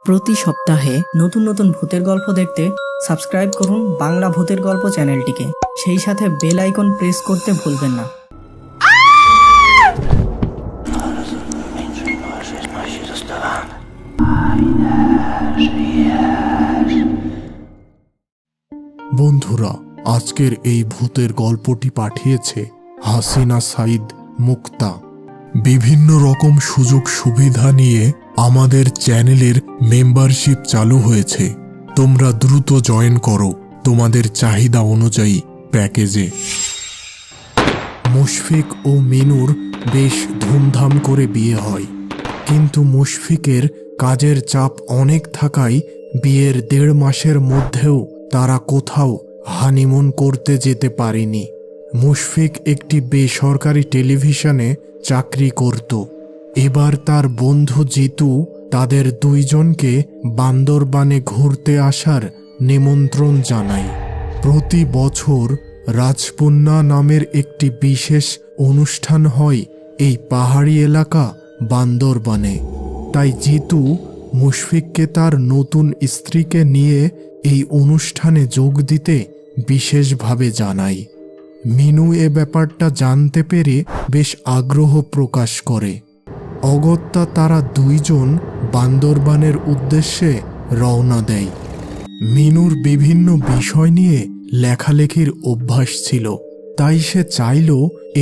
প্রতি সপ্তাহে নতুন নতুন ভূতের গল্প দেখতে সাবস্ক্রাইব করুন বাংলা ভূতের গল্প চ্যানেলটিকে। সেই সাথে বেল আইকন প্রেস করতে ভুলবেন না। বন্ধুরা, আজকের এই ভূতের গল্পটি পাঠিয়েছে হাসিনা সাইদ মুক্তা। বিভিন্ন রকম সুযোগ সুবিধা নিয়ে আমাদের চ্যানেলের মেম্বারশিপ চালু হয়েছে। তোমরা দ্রুত জয়েন করো তোমাদের চাহিদা অনুযায়ী প্যাকেজে। মুশফিক ও মিনুর বেশ ধুমধাম করে বিয়ে হয়, কিন্তু মুশফিকের কাজের চাপ অনেক থাকায় বিয়ের 1.5 মাসের মধ্যেও তারা কোথাও হানিমুন করতে যেতে পারেনি। মুশফিক একটি বেসরকারি টেলিভিশনে চাকরি করত। এবার তার বন্ধু জিতু তাদের দুইজনকে বান্দরবানে ঘুরতে আসার নিমন্ত্রণ জানায়। প্রতি বছর রাজপুন্না নামের একটি বিশেষ অনুষ্ঠান হয় এই পাহাড়ি এলাকা বান্দরবানে। তাই জিতু মুশফিককে তার নতুন স্ত্রীকে নিয়ে এই অনুষ্ঠানে যোগ দিতে বিশেষভাবে জানায়। মিনু এ ব্যাপারটা জানতে পেরে বেশ আগ্রহ প্রকাশ করে। অগত্যা তারা দুইজন বান্দরবানের উদ্দেশ্যে রওনা দেয়। মিনুর বিভিন্ন বিষয় নিয়ে লেখালেখির অভ্যাস ছিল, তাই সে চাইল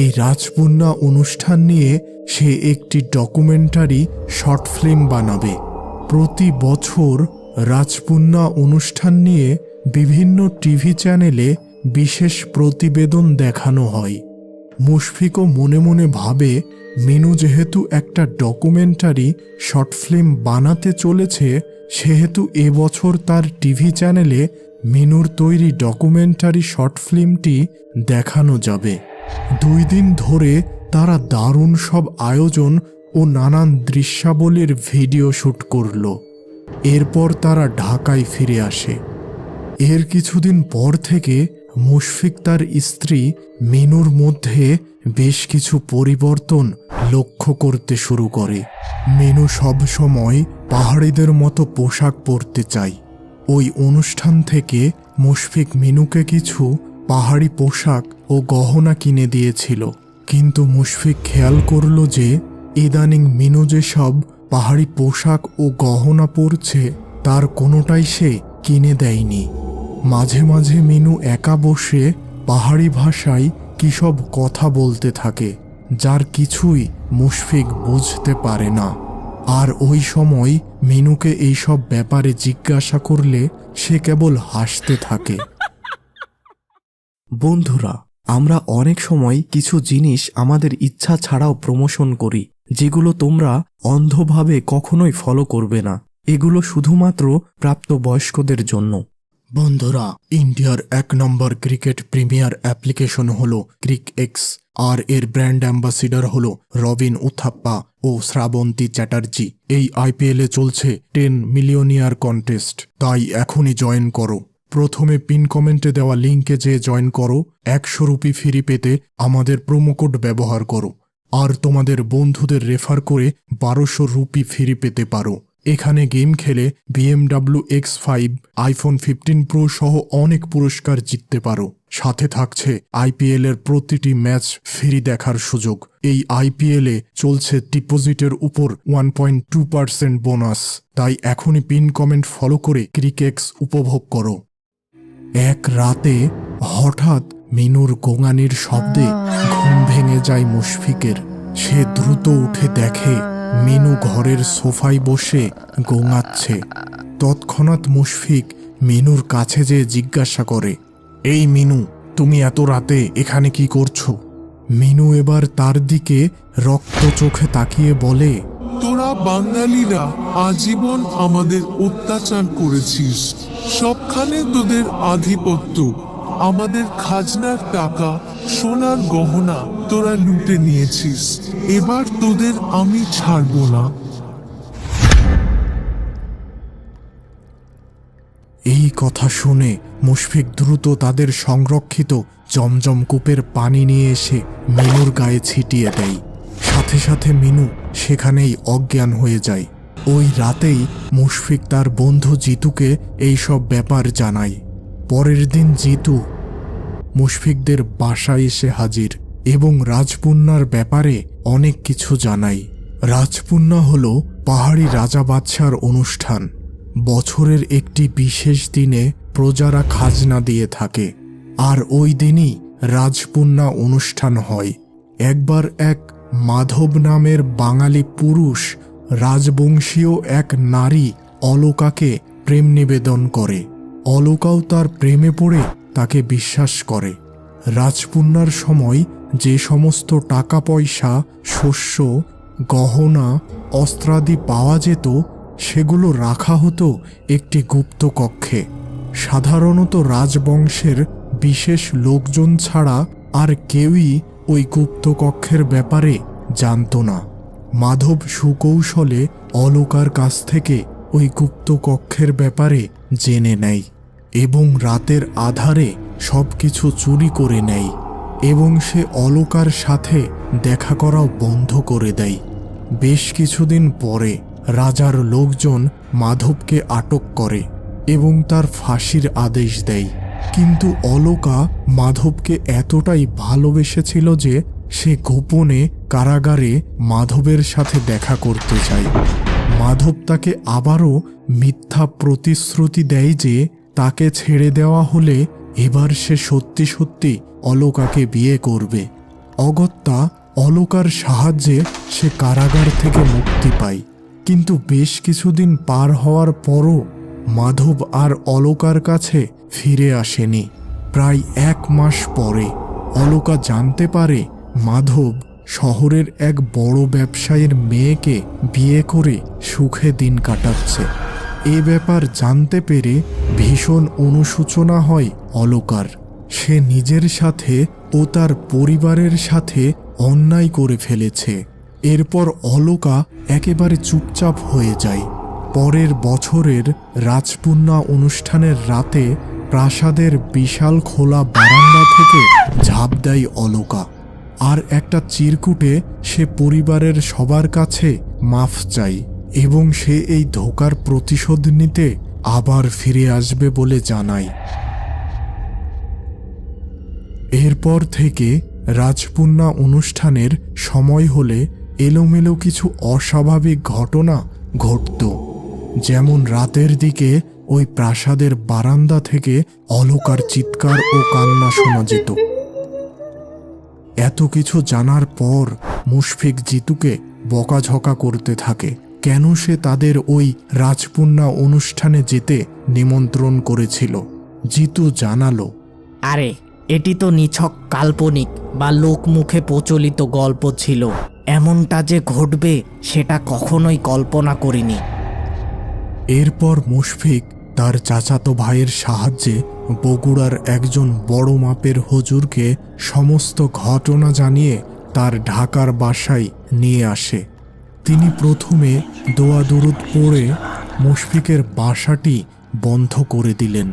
এই রাজপুন্না অনুষ্ঠান নিয়ে সে একটি ডকুমেন্টারি শর্ট ফিল্ম বানাবে। প্রতি বছর রাজপুন্না অনুষ্ঠান নিয়ে বিভিন্ন টিভি চ্যানেলে বিশেষ প্রতিবেদন দেখানো হয়। মুশফিকও মনে মনে ভাবে, মিনু যেহেতু একটা ডকুমেন্টারি শর্ট ফিল্ম বানাতে চলেছে, সেহেতু এবছর তার টিভি চ্যানেলে মিনুর তৈরি ডকুমেন্টারি শর্ট ফিল্মটি দেখানো যাবে। 2 দিন ধরে তারা দারুণ সব আয়োজন ও নানান দৃশ্যাবলীর ভিডিও শ্যুট করল। এরপর তারা ঢাকায় ফিরে আসে। এর কিছুদিন পর থেকে মুশফিক তার স্ত্রী মিনুর মধ্যে বেশ কিছু পরিবর্তন লক্ষ্য করতে শুরু করে। মিনু সব সময় পাহাড়িদের মতো পোশাক পরতে চায়। ওই অনুষ্ঠান থেকে মুশফিক মিনুকে কিছু পাহাড়ি পোশাক ও গহনা কিনে দিয়েছিল, কিন্তু মুশফিক খেয়াল করল যে ইদানিং মিনু যেসব পাহাড়ি পোশাক ও গহনা পরছে তার কোনোটাই সে কিনে দেয়নি। মাঝে মাঝে মিনু একা বসে পাহাড়ি ভাষায় কিসব কথা বলতে থাকে, যার কিছুই মুশফিক বুঝতে পারে না। আর ওই সময় মিনুকে এইসব ব্যাপারে জিজ্ঞাসা করলে সে কেবল হাসতে থাকে। বন্ধুরা, আমরা অনেক সময় কিছু জিনিস আমাদের ইচ্ছা ছাড়াও প্রমোশন করি, যেগুলো তোমরা অন্ধভাবে কখনোই ফলো করবে না। এগুলো শুধুমাত্র প্রাপ্তবয়স্কদের জন্য। বন্ধুরা, ইন্ডিয়ার 1 নম্বর ক্রিকেট প্রিমিয়ার অ্যাপ্লিকেশন হলো ক্রিকএক্স, আর এর ব্র্যান্ড অ্যাম্বাসিডর হলো রবিন উথাপ্পা ও শ্রাবন্তী চ্যাটার্জি। এই আইপিএলে চলছে 10 মিলিয়নিয়ার কন্টেস্ট, তাই এখনই জয়েন করো। প্রথমে পিন কমেন্টে দেওয়া লিঙ্কে যেয়ে জয়েন করো। 100 রুপি ফ্রি পেতে আমাদের প্রোমো কোড ব্যবহার করো, আর তোমাদের বন্ধুদের রেফার করে 1200 রুপি ফ্রি পেতে পারো। এখানে গেম খেলে BMW X5, iPhone 15 Pro সহ অনেক পুরস্কার জিততে পারো। সাথে থাকছে IPL এর প্রতিটি ম্যাচ ফ্রি দেখার সুযোগ। এই IPL এ চলছে ডিপোজিটের উপর 1.2% বোনাস। তাই এখনই পিন কমেন্ট ফলো করে ক্রিকেক্স উপভোগ করো। এক রাতে হঠাৎ মিনুর গোঙানির শব্দে ঘুম ভেঙে যায় মুশফিকের। সে দ্রুত উঠে দেখে মিনু ঘরের সোফায় বসে গোঙাচ্ছে। তৎক্ষণাৎ মুশফিক মিনুর কাছে যেয়ে জিজ্ঞাসা করে, এই মিনু, তুমি এত রাতে এখানে কি করছো? মিনু এবার তার দিকে রক্ত চোখে তাকিয়ে বলে, তোরা বাঙালিরা আজীবন আমাদের অত্যাচার করেছিস। সবখানে তোদের আধিপত্য। আমাদের খাজনার টাকা, সোনার গহনা তোরা লুটে নিয়েছিস। এবার তোদের আমি ছাড়ব না। এই কথা শুনে মুশফিক দ্রুত তাদের সংরক্ষিত জমজম কূপের পানি নিয়ে এসে মিনুর গায়ে ছিটিয়ে দেয়। সাথে সাথে মিনু সেখানেই অজ্ঞান হয়ে যায়। ওই রাতেই মুশফিক তার বন্ধু জিতুকে এই সব ব্যাপার জানায়। পরের দিন জিতু মুশফিকদের বাসায় এসে হাজির এবং রাজপুন্নার ব্যাপারে অনেক কিছু জানায়। রাজপুন্না হল পাহাড়ি রাজা বাদশার অনুষ্ঠান। বছরের একটি বিশেষ দিনে প্রজারা খাজনা দিয়ে থাকে, আর ওই দিনই রাজপুন্না অনুষ্ঠান হয়। একবার এক মাধব নামের বাঙালি পুরুষ রাজবংশীয় এক নারী অলোকাকে প্রেম নিবেদন করে। অলোকাও তার প্রেমে পড়ে তাকে বিশ্বাস করে। রাজপুন্নার সময় যে সমস্ত টাকা পয়সা, শস্য, গহনা, অস্ত্রাদি পাওয়া যেত সেগুলো রাখা হতো একটি গুপ্ত কক্ষে। সাধারণত রাজবংশের বিশেষ লোকজন ছাড়া আর কেউই ওই গুপ্ত কক্ষের ব্যাপারে জানত না। মাধব সুকৌশলে অলোকার কাছ থেকে ওই গুপ্ত কক্ষের ব্যাপারে জেনে নেয় এবং রাতের আধারে সবকিছু চুরি করে নেয় এবং সে অলোকার সাথে দেখা করাও বন্ধ করে দেয়। বেশ কিছুদিন পরে রাজার লোকজন মাধবকে আটক করে এবং তার ফাঁসির আদেশ দেয়। কিন্তু অলোকা মাধবকে এতটাই ভালোবেসেছিল যে সে গোপনে কারাগারে মাধবের সাথে দেখা করতে চায়। মাধব তাকে আবারও মিথ্যা প্রতিশ্রুতি দেয় যে তাকে ছেড়ে দেওয়া হলে এবার সে সত্যি সত্যি অলোকাকে বিয়ে করবে। অগত্যা অলোকার সাহায্যে সে কারাগার থেকে মুক্তি পায়। কিন্তু বেশ কিছুদিন পার হওয়ার পরও মাধব আর অলোকার কাছে ফিরে আসেনি। প্রায় 1 মাস পরে অলোকা জানতে পারে মাধব শহরের এক বড় ব্যবসায়ীর মেয়েকে বিয়ে করে সুখে দিন কাটাচ্ছে। এ ব্যাপার জানতে পেরে ভীষণ অনুশোচনা হয় অলোকার। সে নিজের সাথে ও তার পরিবারের সাথে অন্যায় করে ফেলেছে। এরপর অলোকা একেবারে চুপচাপ হয়ে যায়। পরের বছরের রাজপুন্না অনুষ্ঠানের রাতে প্রাসাদের বিশাল খোলা বারান্দা থেকে ঝাঁপ দেয় অলোকা, আর একটা চিরকুটে সে পরিবারের সবার কাছে মাফ চায় এবং সে এই ধোঁকার প্রতিশোধ নিতে আবার ফিরে আসবে বলে জানায়। এরপর থেকে রাজপুন্না অনুষ্ঠানের সময় হলে এলোমেলো কিছু অস্বাভাবিক ঘটনা ঘটত। যেমন রাতের দিকে ওই প্রাসাদের বারান্দা থেকে অলোকার চিৎকার ও কান্না শোনা যেত। এত কিছু জানার পর মুশফিক জিতুকে বকাঝকা করতে থাকে কেন সে তাদের ওই রাজপুন্না অনুষ্ঠানে যেতে নিমন্ত্রণ করেছিল। জিতু জানালো, আরে এটি তো নিছক কাল্পনিক বা লোকমুখে প্রচলিত গল্প ছিল। এমনটা যে ঘটবে সেটা কখনোই কল্পনা করিনি। এরপর মুশফিক তার চাচাতো ভাইয়ের সাহায্যে বগুড়ার একজন বড় মাপের হুজুরকে সমস্ত ঘটনা জানিয়ে তার ঢাকার বাসায় নিয়ে আসে। তিনি প্রথমে দোয়া দুরুদ পড়ে মুশফিকের বাসাটি বন্ধ করে দিলেন।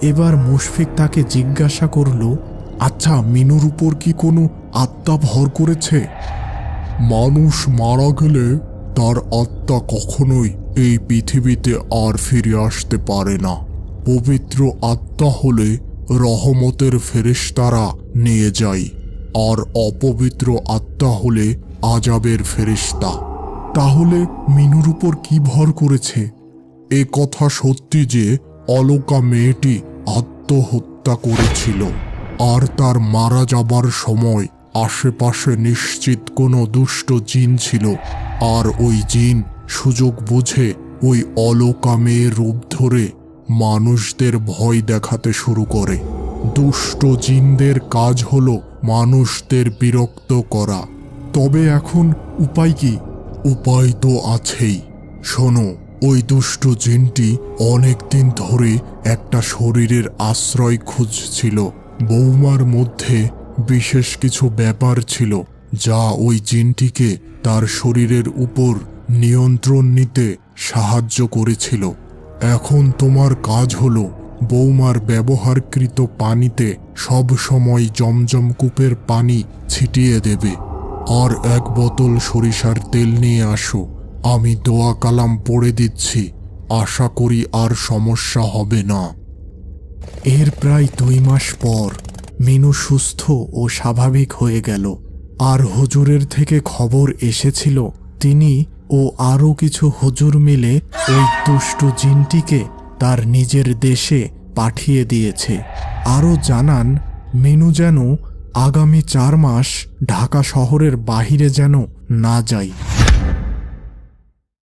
এবার মুশফিক তাকে জিজ্ঞাসা করল, আচ্ছা, মিনুর উপর কি কোনো আত্মা ভর করেছে? মানুষ মারা গেলে তার আত্মা কখনোই এই পৃথিবীতে আর ফিরে আসতে পারে না। পবিত্র আত্মা হলে রহমতের ফেরেশতারা নিয়ে যায়, আর অপবিত্র আত্মা হলে আযাবের ফেরেশতা। তাহলে মিনুর উপর কি ভর করেছে? এ কথা সত্যি যে অলোকা মেয়েটি আত্মহত্যা করেছিল, আর তার মারা যাবার সময় আশেপাশে নিশ্চিত কোনো দুষ্ট জিন ছিল, আর ওই জিন সুযোগ বুঝে ওই অলোকা মেয়ের রূপ ধরে মানুষদের ভয় দেখাতে শুরু করে। দুষ্ট জিনদের কাজ হলো মানুষদের বিরক্ত করা। তবে এখন উপায় কি? উপায় তো আছেই। শোনো, ওই দুষ্ট জিনটি অনেক দিন ধরে একটা শরীরের আশ্রয় খুঁজছিল। বৌমার মধ্যে বিশেষ কিছু ব্যাপার ছিল যা ওই জিনটিকে তার শরীরের উপর নিয়ন্ত্রণ নিতে সাহায্য করেছিল। এখন তোমার কাজ হলো বৌমার ব্যবহারকৃত পানিতে সব সময় জমজম কূপের পানি ছিটিয়ে দেবে, আর 1 বোতল সরিষার তেল নিয়ে আসো, আমি দোয়া কালাম পড়ে দিচ্ছি, আশা করি আর সমস্যা হবে না। এর প্রায় 2 মাস পর মিনু সুস্থ ও স্বাভাবিক হয়ে গেল। আর হুজুরের থেকে খবর এসেছিল তিনি ও আরও কিছু হুজুর মিলে ওই দুষ্টু জিনটিকে তার নিজের দেশে পাঠিয়ে দিয়েছে। আরও জানান মিনু যেন আগামী 4 মাস ঢাকা শহরের বাহিরে যেন না যায়।